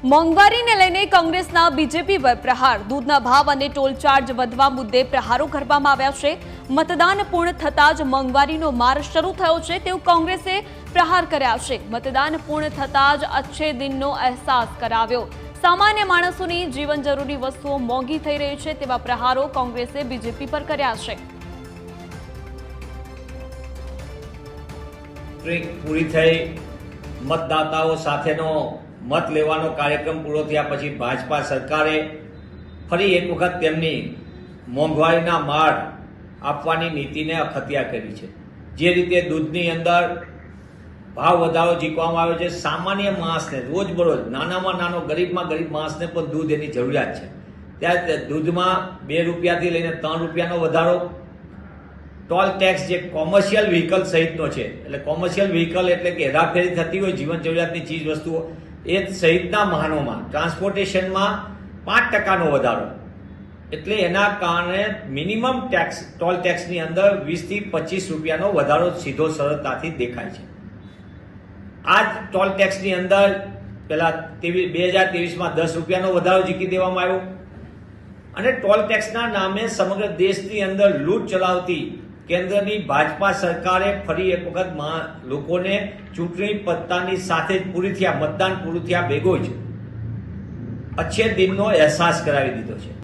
મોંઘવારીને લઈને કોંગ્રેસના બીજેપી પર પ્રહાર, દૂધના ભાવ અને ટોલ ચાર્જ વધવા મુદ્દે પ્રહારો કરવામાં આવ્યા છે। મતદાન પૂર્ણ થતાં જ મોંઘવારીનો માર શરૂ થયો છે તેવું કોંગ્રેસે પ્રહાર કર્યા છે। મતદાન પૂર્ણ થતાં જ અચ્છે દિનનો અહેસાસ કરાવ્યો। સામાન્ય માણસોની જીવન જરૂરી વસ્તુઓ મોંઘી થઈ રહી છે તેવા પ્રહારો કોંગ્રેસે બીજેપી પર કર્યા છે। પૂરી થઈ મતદાતાઓ સાથેનો મત લેવાનો કાર્યક્રમ પૂરો થયા પછી ભાજપા સરકારે ફરી એક વખત તેમની મોંઘવારીના માર આપવાની નીતિને અખત્યાર કરી છે। જે રીતે દૂધની અંદર ભાવ વધારો ઝીકવામાં આવ્યો છે, સામાન્ય માણસને રોજબરોજ નાનામાં નાનો ગરીબમાં ગરીબ માણસને પણ દૂધ એની જરૂરિયાત છે, ત્યારે દૂધમાં 2 રૂપિયાથી લઈને 3 રૂપિયાનો વધારો। ટોલ ટેક્સ જે કોમર્શિયલ વ્હીકલ સહિતનો છે, એટલે કોમર્શિયલ વ્હીકલ એટલે કે હેરાફેરી થતી હોય જીવન જરૂરિયાતની ચીજ વસ્તુઓ એ સહિતના વાહનોમાં ટ્રાન્સપોર્ટેશનમાં 5% વધારો, એટલે એના કારણે મિનિમમ ટેક્સ ટોલ ટેક્સની અંદર 20 થી 25 રૂપિયાનો વધારો સીધો સરળતાથી દેખાય છે। આ જ ટોલ ટેક્સની અંદર પેલા 2023માં 10 રૂપિયાનો વધારો ઝીકી દેવામાં આવ્યો અને ટોલ ટેક્સના નામે સમગ્ર દેશની અંદર લૂંટ ચલાવતી કેન્દ્રની ભાજપા સરકારે ફરી એક વખત લોકોને ચૂંટણી પત્તાની સાથે જ પૂરી થયા મતદાન પૂરું થયા ભેગો જ અચ્છે દિનનો અહેસાસ કરાવી દીધો છે।